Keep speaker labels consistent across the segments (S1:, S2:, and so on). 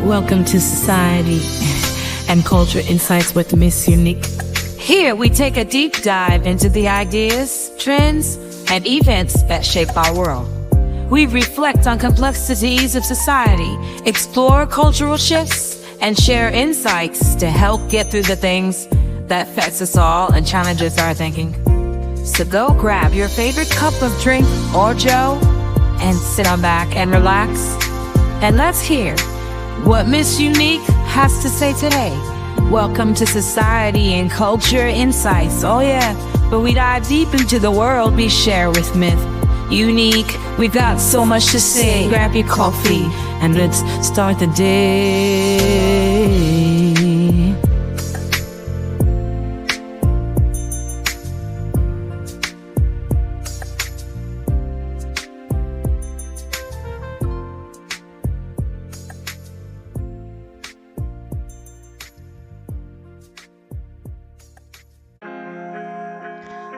S1: Welcome to Society and Culture Insights with Mzeunique. Here we take a deep dive into the ideas, trends, and events that shape our world. We reflect on complexities of society, explore cultural shifts, and share insights to help get through the things that affects us all and challenges our thinking. So go grab your favorite cup of drink or joe and sit on back and relax. And let's hear what Mzeunique has to say today. Welcome to Society and Culture Insights. Oh yeah, but we dive deep into the world we share with Mzeunique. We've got so much to say. Grab your coffee and let's start the day.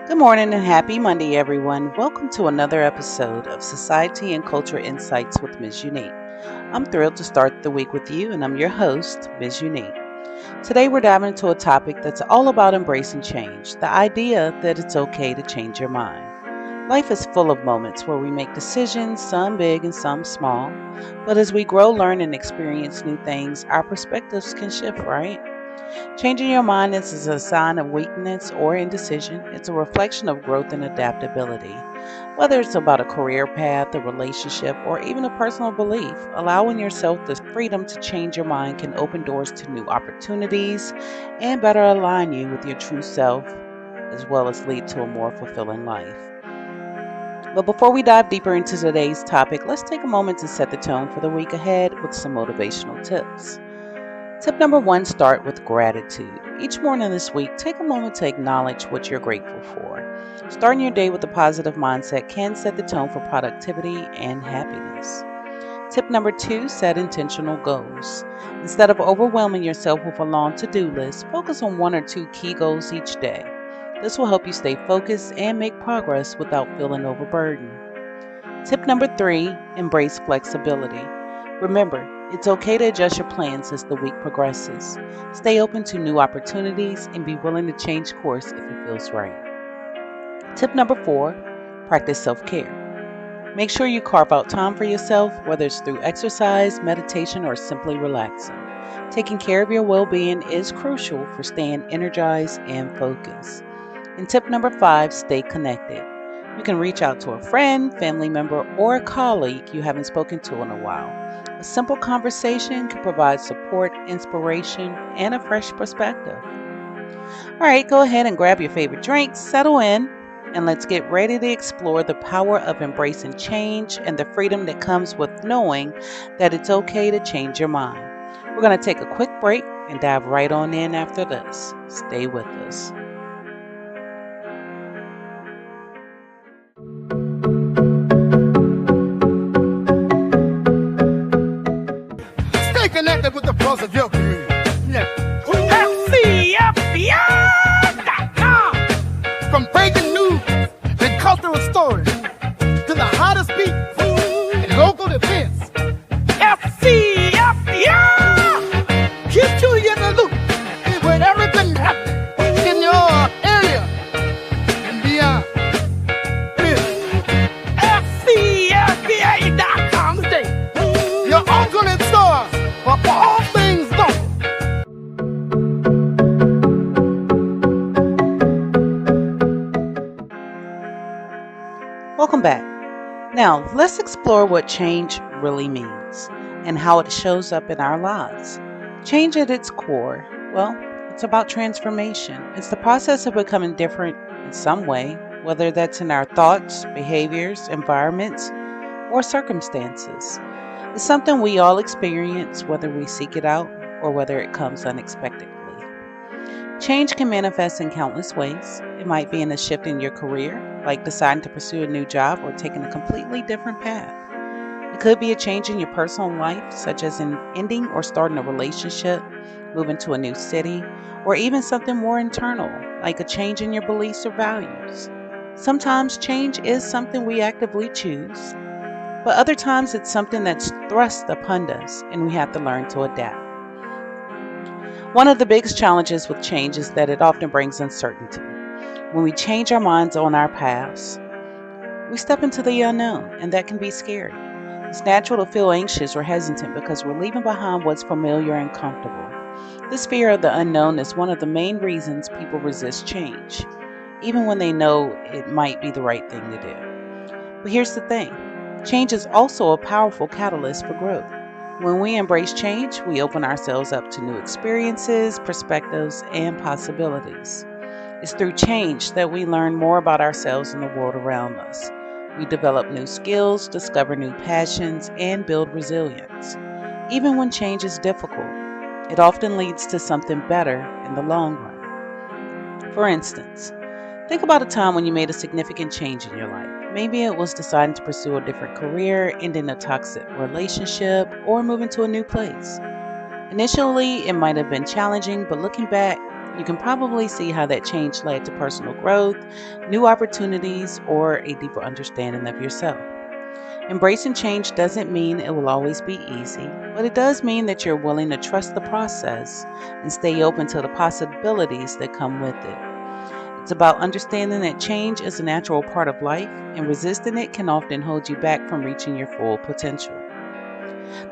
S2: Good morning and happy Monday, everyone. Welcome to another episode of Society and Culture Insights with Mzeunique. I'm thrilled to start the week with you, and I'm your host, Mzeunique. Today, we're diving into a topic that's all about embracing change, the idea that it's okay to change your mind. Life is full of moments where we make decisions, some big and some small, but as we grow, learn, and experience new things, our perspectives can shift, right? Changing your mind is a sign of weakness or indecision. It's a reflection of growth and adaptability. Whether it's about a career path, a relationship, or even a personal belief, allowing yourself the freedom to change your mind can open doors to new opportunities and better align you with your true self, as well as lead to a more fulfilling life. But before we dive deeper into today's topic, let's take a moment to set the tone for the week ahead with some motivational tips. Tip number 1, start with gratitude. Each morning this week, take a moment to acknowledge what you're grateful for. Starting your day with a positive mindset can set the tone for productivity and happiness. Tip number 2, set intentional goals. Instead of overwhelming yourself with a long to-do list, focus on 1 or 2 key goals each day. This will help you stay focused and make progress without feeling overburdened. Tip number 3, embrace flexibility. Remember, it's okay to adjust your plans as the week progresses. Stay open to new opportunities and be willing to change course if it feels right. Tip number 4, practice self-care. Make sure you carve out time for yourself, whether it's through exercise, meditation, or simply relaxing. Taking care of your well-being is crucial for staying energized and focused. And tip number 5, stay connected. You can reach out to a friend, family member, or a colleague you haven't spoken to in a while. A simple conversation can provide support, inspiration, and a fresh perspective. All right, go ahead and grab your favorite drink, settle in, and let's get ready to explore the power of embracing change and the freedom that comes with knowing that it's okay to change your mind. We're going to take a quick break and dive right on in after this. Stay with us.
S3: Connected with the pulse of your community. FCFBI.com. From breaking news and cultural stories to the hottest beats and local events. FCFBI keeps you in the loop with everything happening in your area and beyond. FCFBI.com today. Your alternate source for all things done.
S2: Welcome back. Now, let's explore what change really means and how it shows up in our lives. Change at its core, well, it's about transformation. It's the process of becoming different in some way, whether that's in our thoughts, behaviors, environments, or circumstances. It's something we all experience, whether we seek it out or whether it comes unexpectedly. Change can manifest in countless ways. It might be in a shift in your career, like deciding to pursue a new job or taking a completely different path. It could be a change in your personal life, such as in ending or starting a relationship, moving to a new city, or even something more internal, like a change in your beliefs or values. Sometimes change is something we actively choose, but other times it's something that's thrust upon us and we have to learn to adapt. One of the biggest challenges with change is that it often brings uncertainty. When we change our minds on our paths, we step into the unknown, and that can be scary. It's natural to feel anxious or hesitant because we're leaving behind what's familiar and comfortable. This fear of the unknown is one of the main reasons people resist change, even when they know it might be the right thing to do. But here's the thing, change is also a powerful catalyst for growth. When we embrace change, we open ourselves up to new experiences, perspectives, and possibilities. It's through change that we learn more about ourselves and the world around us. We develop new skills, discover new passions, and build resilience. Even when change is difficult, it often leads to something better in the long run. For instance, think about a time when you made a significant change in your life. Maybe it was deciding to pursue a different career, ending a toxic relationship, or moving to a new place. Initially, it might have been challenging, but looking back, you can probably see how that change led to personal growth, new opportunities, or a deeper understanding of yourself. Embracing change doesn't mean it will always be easy, but it does mean that you're willing to trust the process and stay open to the possibilities that come with it. It's about understanding that change is a natural part of life, and resisting it can often hold you back from reaching your full potential.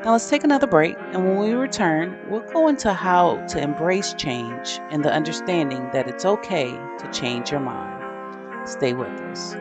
S2: Now let's take another break, and when we return, we'll go into how to embrace change and the understanding that it's okay to change your mind. Stay with us.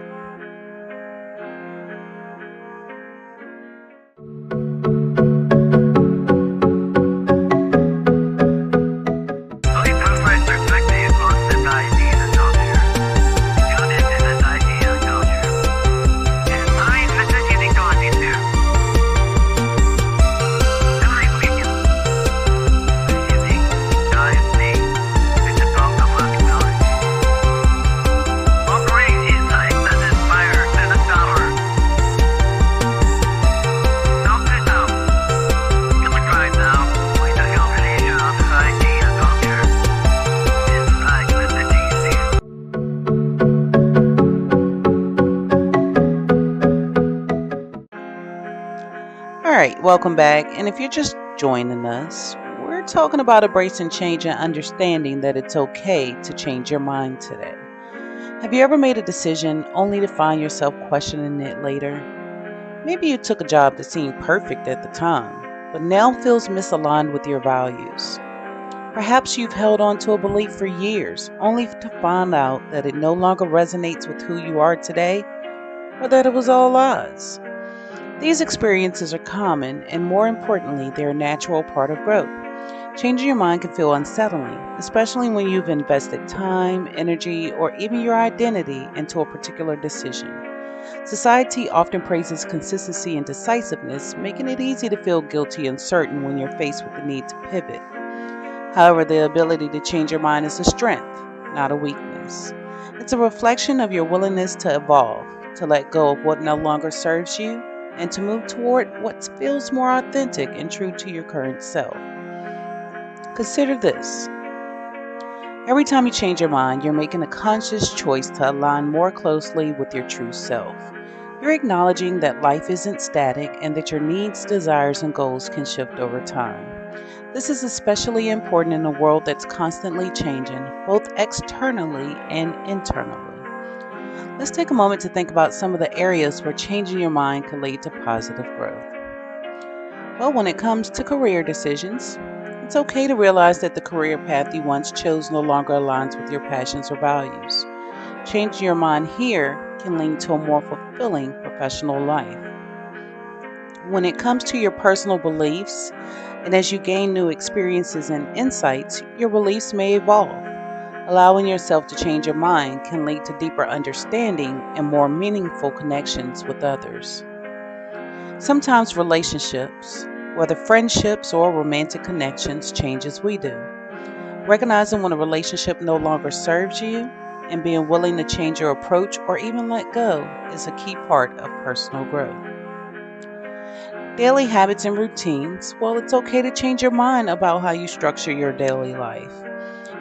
S2: All right, welcome back. And if you're just joining us, we're talking about embracing change and understanding that it's okay to change your mind today. Have you ever made a decision only to find yourself questioning it later? Maybe you took a job that seemed perfect at the time, but now feels misaligned with your values. Perhaps you've held on to a belief for years, only to find out that it no longer resonates with who you are today, or that it was all lies. These experiences are common, and more importantly, they're a natural part of growth. Changing your mind can feel unsettling, especially when you've invested time, energy, or even your identity into a particular decision. Society often praises consistency and decisiveness, making it easy to feel guilty and uncertain when you're faced with the need to pivot. However, the ability to change your mind is a strength, not a weakness. It's a reflection of your willingness to evolve, to let go of what no longer serves you, and to move toward what feels more authentic and true to your current self. Consider this. Every time you change your mind, you're making a conscious choice to align more closely with your true self. You're acknowledging that life isn't static and that your needs, desires, and goals can shift over time. This is especially important in a world that's constantly changing, both externally and internally. Let's take a moment to think about some of the areas where changing your mind can lead to positive growth. Well, when it comes to career decisions, it's okay to realize that the career path you once chose no longer aligns with your passions or values. Changing your mind here can lead to a more fulfilling professional life. When it comes to your personal beliefs, and as you gain new experiences and insights, your beliefs may evolve. Allowing yourself to change your mind can lead to deeper understanding and more meaningful connections with others. Sometimes relationships, whether friendships or romantic connections, change as we do. Recognizing when a relationship no longer serves you and being willing to change your approach or even let go is a key part of personal growth. Daily habits and routines. Well, it's okay to change your mind about how you structure your daily life.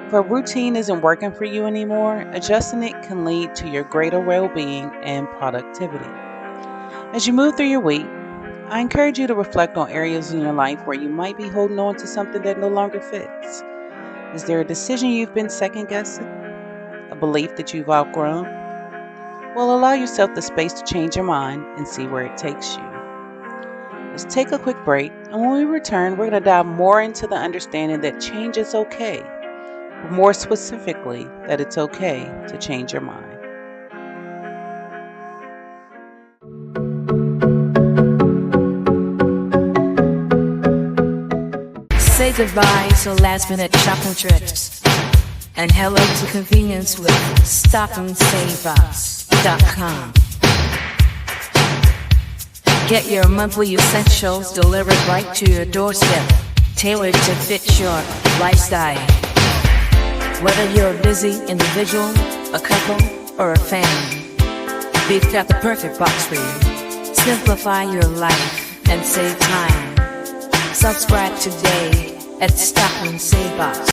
S2: If a routine isn't working for you anymore, adjusting it can lead to your greater well-being and productivity. As you move through your week, I encourage you to reflect on areas in your life where you might be holding on to something that no longer fits. Is there a decision you've been second guessing? A belief that you've outgrown? Well, allow yourself the space to change your mind and see where it takes you. Let's take a quick break, and when we return, we're going to dive more into the understanding that change is okay, but more specifically, that it's okay to change your mind.
S1: Say goodbye to last minute shopping trips and hello to convenience with StopandSaveUs.com. Get your monthly essentials delivered right to your doorstep, tailored to fit your lifestyle. Whether you're a busy individual, a couple, or a family, we've got the perfect box for you. Simplify your life and save time. Subscribe today at Stop and Save Us.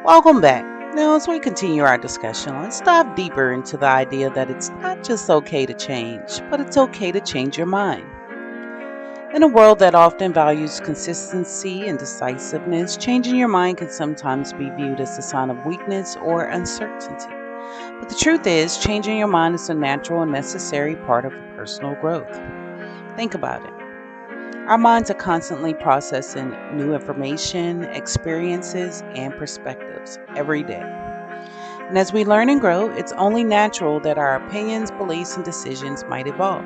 S2: Welcome back. Now, as we continue our discussion, let's dive deeper into the idea that it's not just okay to change, but it's okay to change your mind. In a world that often values consistency and decisiveness, changing your mind can sometimes be viewed as a sign of weakness or uncertainty. But the truth is, changing your mind is a natural and necessary part of personal growth. Think about it. Our minds are constantly processing new information, experiences, and perspectives every day. And as we learn and grow, it's only natural that our opinions, beliefs, and decisions might evolve.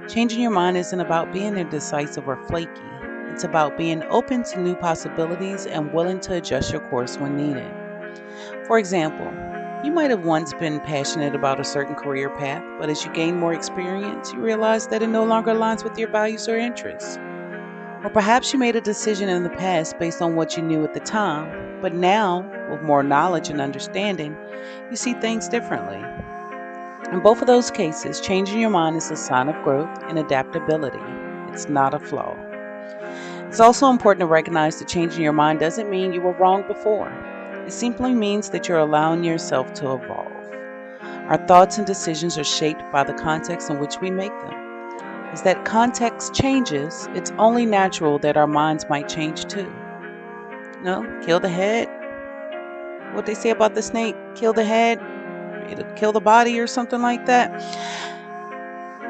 S2: Changing your mind isn't about being indecisive or flaky. It's about being open to new possibilities and willing to adjust your course when needed. For example, you might have once been passionate about a certain career path, but as you gain more experience, you realize that it no longer aligns with your values or interests. Or perhaps you made a decision in the past based on what you knew at the time, but now, with more knowledge and understanding, you see things differently. In both of those cases, changing your mind is a sign of growth and adaptability. It's not a flaw. It's also important to recognize that changing your mind doesn't mean you were wrong before. It simply means that you're allowing yourself to evolve. Our thoughts and decisions are shaped by the context in which we make them. As that context changes, it's only natural that our minds might change too. Kill the head. What they say about the snake, kill the head, it'll kill the body or something like that.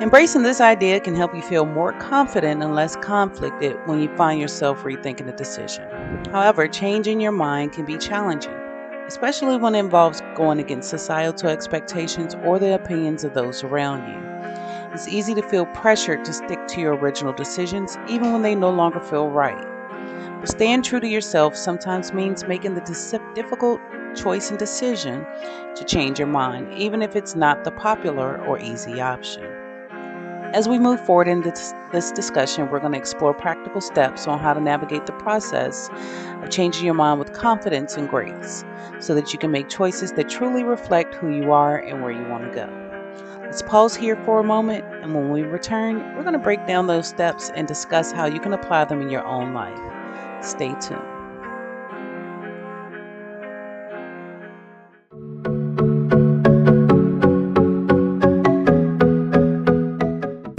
S2: Embracing this idea can help you feel more confident and less conflicted when you find yourself rethinking a decision. However, changing your mind can be challenging, especially when it involves going against societal expectations or the opinions of those around you. It's easy to feel pressured to stick to your original decisions even when they no longer feel right. But staying true to yourself sometimes means making the difficult choice and decision to change your mind, even if it's not the popular or easy option. As we move forward in this discussion, we're going to explore practical steps on how to navigate the process of changing your mind with confidence and grace, so that you can make choices that truly reflect who you are and where you want to go. Let's pause here for a moment, and when we return, we're going to break down those steps and discuss how you can apply them in your own life. Stay tuned.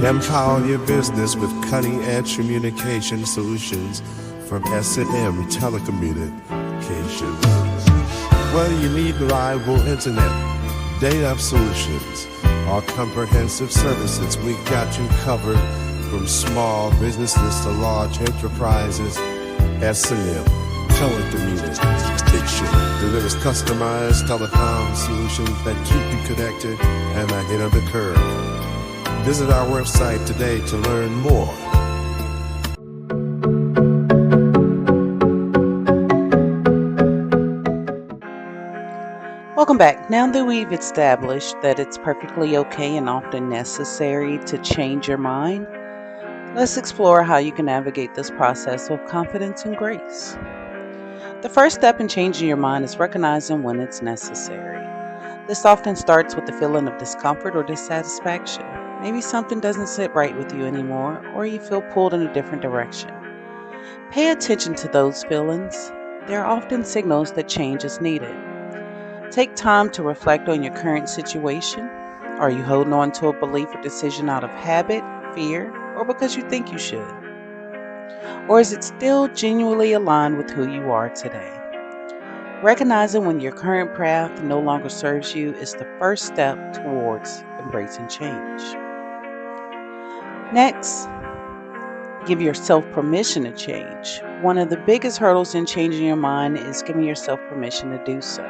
S4: Empower your business with cutting-edge communication solutions from S&M Telecommunications. Whether you need reliable internet, data solutions, or comprehensive services, we got you covered. From small businesses to large enterprises, S&M Telecommunications delivers customized telecom solutions that keep you connected and ahead of the curve. Visit our website today to learn more.
S2: Welcome back. Now that we've established that it's perfectly okay and often necessary to change your mind, let's explore how you can navigate this process with confidence and grace. The first step in changing your mind is recognizing when it's necessary. This often starts with the feeling of discomfort or dissatisfaction. Maybe something doesn't sit right with you anymore, or you feel pulled in a different direction. Pay attention to those feelings. They're often signals that change is needed. Take time to reflect on your current situation. Are you holding on to a belief or decision out of habit, fear, or because you think you should? Or is it still genuinely aligned with who you are today? Recognizing when your current path no longer serves you is the first step towards embracing change. Next, give yourself permission to change. One of the biggest hurdles in changing your mind is giving yourself permission to do so.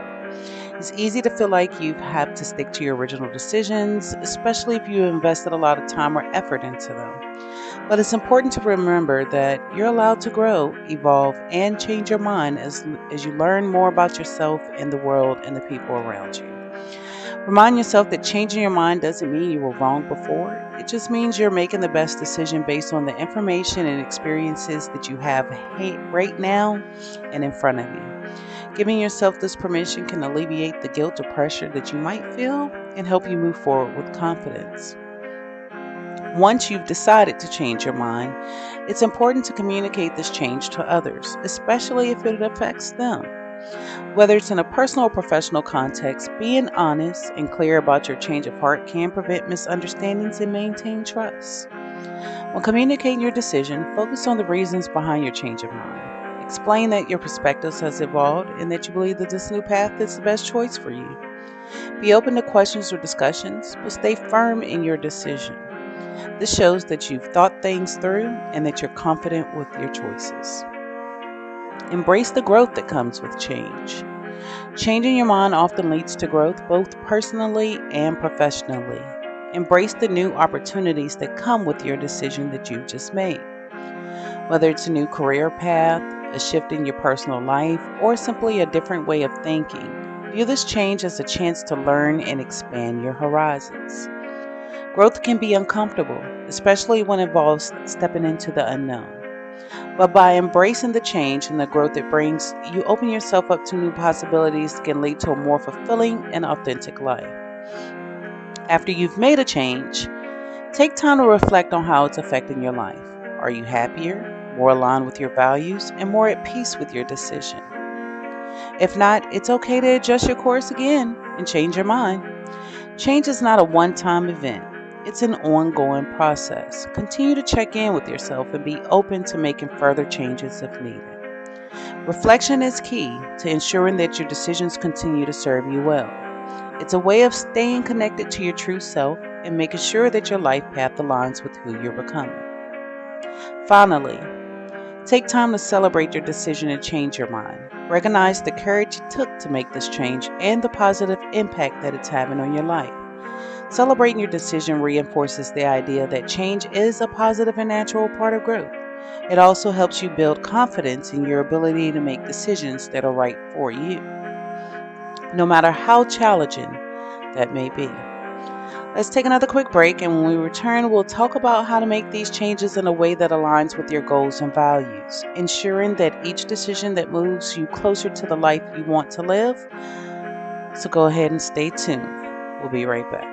S2: It's easy to feel like you have to stick to your original decisions, especially if you invested a lot of time or effort into them. But it's important to remember that you're allowed to grow, evolve, and change your mind as you learn more about yourself and the world and the people around you. Remind yourself that changing your mind doesn't mean you were wrong before. It just means you're making the best decision based on the information and experiences that you have right now and in front of you. Giving yourself this permission can alleviate the guilt or pressure that you might feel and help you move forward with confidence. Once you've decided to change your mind, it's important to communicate this change to others, especially if it affects them. Whether it's in a personal or professional context, being honest and clear about your change of heart can prevent misunderstandings and maintain trust. When communicating your decision, focus on the reasons behind your change of mind. Explain that your perspectives has evolved and that you believe that this new path is the best choice for you. Be open to questions or discussions, but stay firm in your decision. This shows that you've thought things through and that you're confident with your choices. Embrace the growth that comes with change. Changing your mind often leads to growth both personally and professionally. Embrace the new opportunities that come with your decision that you've just made. Whether it's a new career path, a shift in your personal life, or simply a different way of thinking, view this change as a chance to learn and expand your horizons. Growth can be uncomfortable, especially when it involves stepping into the unknown. But by embracing the change and the growth it brings, you open yourself up to new possibilities that can lead to a more fulfilling and authentic life. After you've made a change, take time to reflect on how it's affecting your life. Are you happier, more aligned with your values, and more at peace with your decision? If not, it's okay to adjust your course again and change your mind. Change is not a one-time event. It's an ongoing process. Continue to check in with yourself and be open to making further changes if needed. Reflection is key to ensuring that your decisions continue to serve you well. It's a way of staying connected to your true self and making sure that your life path aligns with who you're becoming. Finally, take time to celebrate your decision to change your mind. Recognize the courage you took to make this change and the positive impact that it's having on your life. Celebrating your decision reinforces the idea that change is a positive and natural part of growth. It also helps you build confidence in your ability to make decisions that are right for you, no matter how challenging that may be. Let's take another quick break, and when we return, we'll talk about how to make these changes in a way that aligns with your goals and values, ensuring that each decision that moves you closer to the life you want to live. So go ahead and stay tuned. We'll be right back.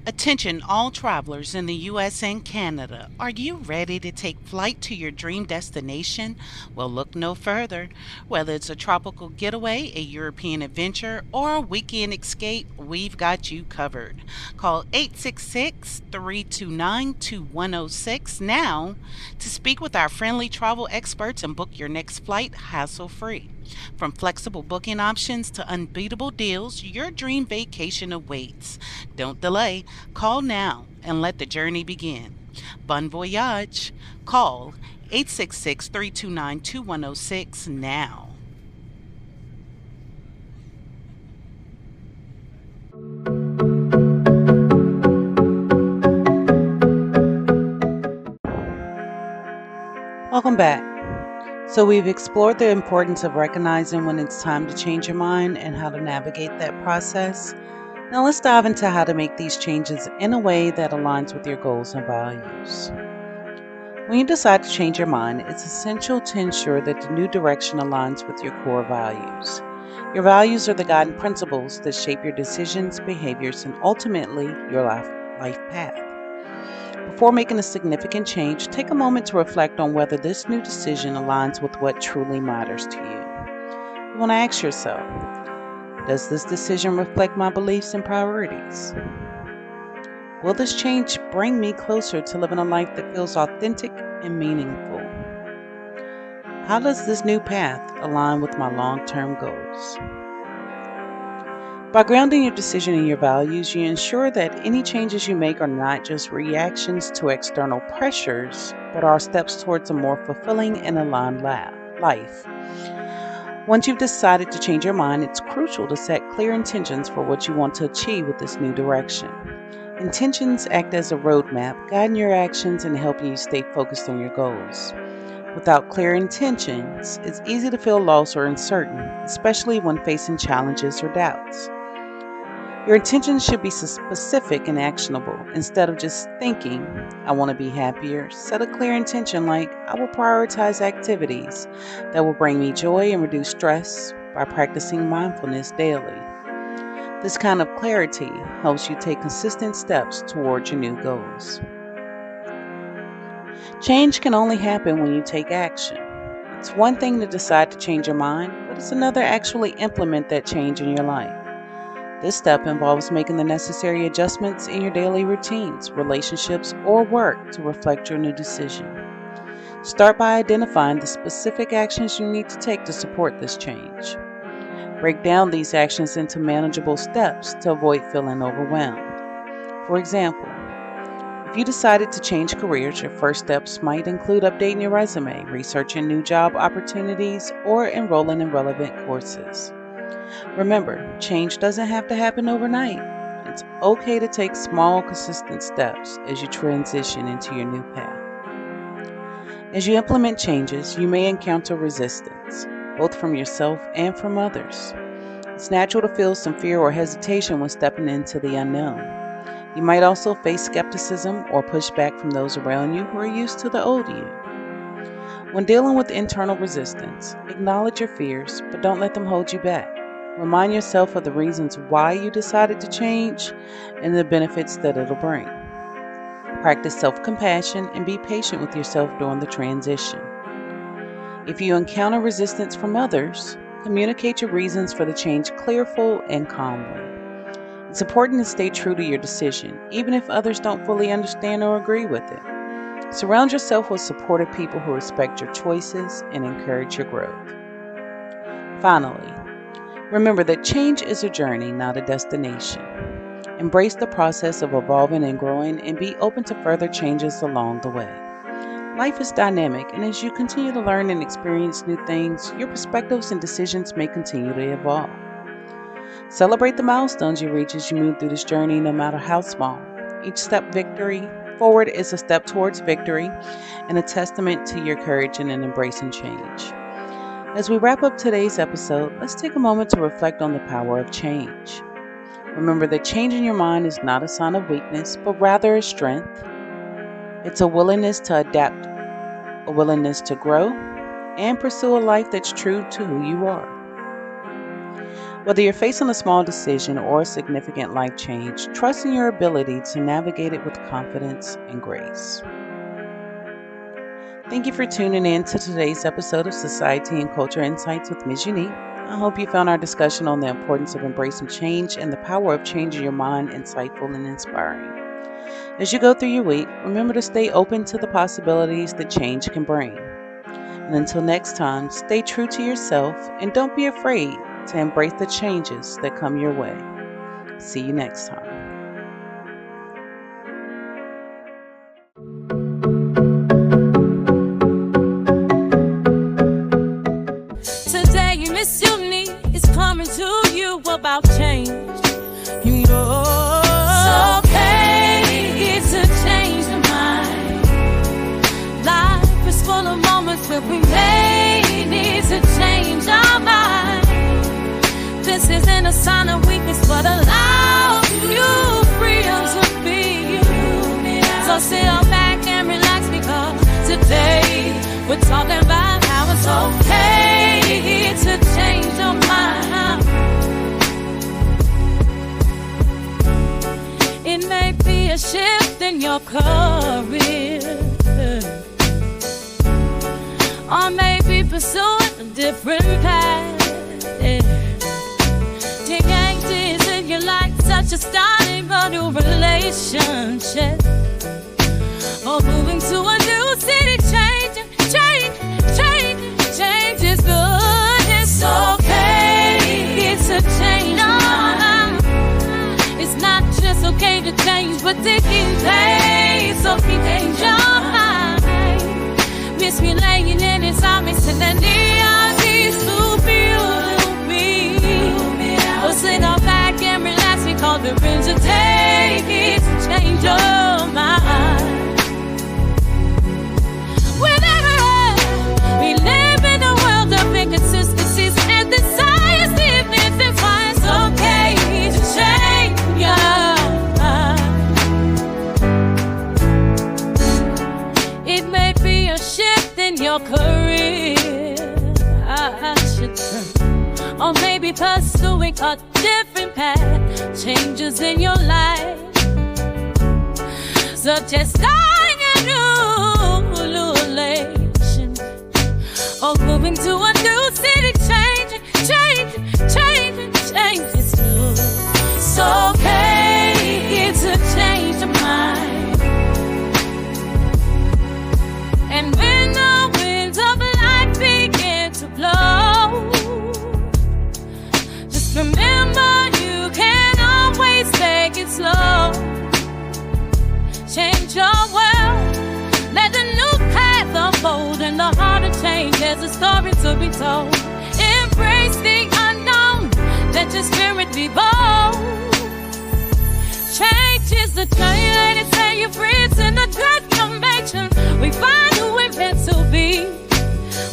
S2: Attention all travelers in the US and Canada. Are you ready to take flight to your dream destination? Well, look no further. Whether it's a tropical getaway, a European adventure, or a weekend escape, we've got you covered. Call 866-329-2106 now to speak with our friendly travel experts and book your next flight hassle-free. From flexible booking options to unbeatable deals, your dream vacation awaits. Don't delay. Call now and let the journey begin. Bon voyage. Call 866-329-2106 now. Welcome back. So we've explored the importance of recognizing when it's time to change your mind and how to navigate that process. Now let's dive into how to make these changes in a way that aligns with your goals and values. When you decide to change your mind, it's essential to ensure that the new direction aligns with your core values. Your values are the guiding principles that shape your decisions, behaviors, and ultimately your life path. Before making a significant change, take a moment to reflect on whether this new decision aligns with what truly matters to you. You want to ask yourself, does this decision reflect my beliefs and priorities? Will this change bring me closer to living a life that feels authentic and meaningful? How does this new path align with my long-term goals? By grounding your decision in your values, you ensure that any changes you make are not just reactions to external pressures, but are steps towards a more fulfilling and aligned life. Once you've decided to change your mind, it's crucial to set clear intentions for what you want to achieve with this new direction. Intentions act as a roadmap, guiding your actions and helping you stay focused on your goals. Without clear intentions, it's easy to feel lost or uncertain, especially when facing challenges or doubts. Your intentions should be specific and actionable. Instead of just thinking, I want to be happier, set a clear intention like, I will prioritize activities that will bring me joy and reduce stress by practicing mindfulness daily. This kind of clarity helps you take consistent steps towards your new goals. Change can only happen when you take action. It's one thing to decide to change your mind, but it's another to actually implement that change in your life. This step involves making the necessary adjustments in your daily routines, relationships, or work to reflect your new decision. Start by identifying the specific actions you need to take to support this change. Break down these actions into manageable steps to avoid feeling overwhelmed. For example, if you decided to change careers, your first steps might include updating your resume, researching new job opportunities, or enrolling in relevant courses. Remember, change doesn't have to happen overnight. It's okay to take small, consistent steps as you transition into your new path. As you implement changes, you may encounter resistance, both from yourself and from others. It's natural to feel some fear or hesitation when stepping into the unknown. You might also face skepticism or pushback from those around you who are used to the old you. When dealing with internal resistance, acknowledge your fears, but don't let them hold you back. Remind yourself of the reasons why you decided to change and the benefits that it'll bring. Practice self-compassion and be patient with yourself during the transition. If you encounter resistance from others, communicate your reasons for the change clearly and calmly. It's important to stay true to your decision, even if others don't fully understand or agree with it. Surround yourself with supportive people who respect your choices and encourage your growth. Finally, remember that change is a journey, not a destination. Embrace the process of evolving and growing and be open to further changes along the way. Life is dynamic, and as you continue to learn and experience new things, your perspectives and decisions may continue to evolve. Celebrate the milestones you reach as you move through this journey, no matter how small. Each step forward is a step towards victory and a testament to your courage in embracing change. As we wrap up today's episode, let's take a moment to reflect on the power of change. Remember that changing your mind is not a sign of weakness, but rather a strength. It's a willingness to adapt, a willingness to grow, and pursue a life that's true to who you are. Whether you're facing a small decision or a significant life change, trust in your ability to navigate it with confidence and grace. Thank you for tuning in to today's episode of Society and Culture Insights with Mzeunique. I hope you found our discussion on the importance of embracing change and the power of changing your mind insightful and inspiring. As you go through your week, remember to stay open to the possibilities that change can bring. And until next time, stay true to yourself and don't be afraid to embrace the changes that come your way. See you next time.
S1: Today, Mzeunique is coming to you about change. You know, it's okay to change your mind. Life is full of moments where we may need to change our mind. This isn't a sign of weakness, but allows you freedom to be you. So sit back and relax, because today we're talking about how it's okay to change your mind. your career, or maybe pursuing a different path. Changes in your life, such as starting a new relationship, or moving to a new city. Change is good. It's okay. It's a change. No, it's not just okay to change, but taking pain. So he change your mind. Miss me laying in his arms, and then he's to me. Oh, sit on back and relax, because the rings will take it to change your mind. We live in a world of inconsistencies and desires, even if it's why it's okay to change your mind. It may be a shift in your career, I should say, or maybe pursuing a different path. Changes in your life, such as starting a new relation, or moving to a new city. Change is good. It's okay, it's a change of mind. And when the winds of life begin to blow, just remember you can always take it slow. Change your world, let the new path unfold, and the heart of change has a story to be told. Embrace the unknown, let your spirit be bold. Change is the journey, let it set you free. It's in the transformation we find who we're meant to be.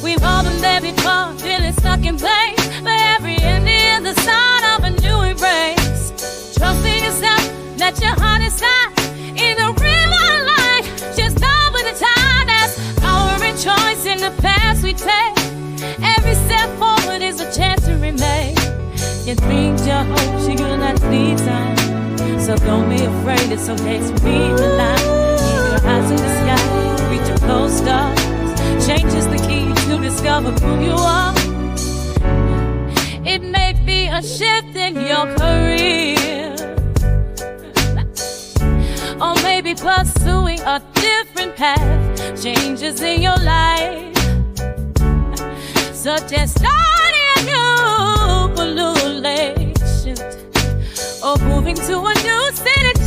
S1: We've all been there before, feeling stuck in place, but every ending is the start of a new embrace. Trust in yourself, let your heart decide. In a real life, just know with the time that's our choice. In the past we take, every step forward is a chance to remain. Your dreams, your hopes, you're gonna need time. So don't be afraid, it's okay to read the line. Keep your eyes in the sky, reach your gold stars. Change is the key to discover who you are. It may be a shift in your career, or maybe pursuing a different path. Changes in your life, such as starting a new relation, or moving to a new city.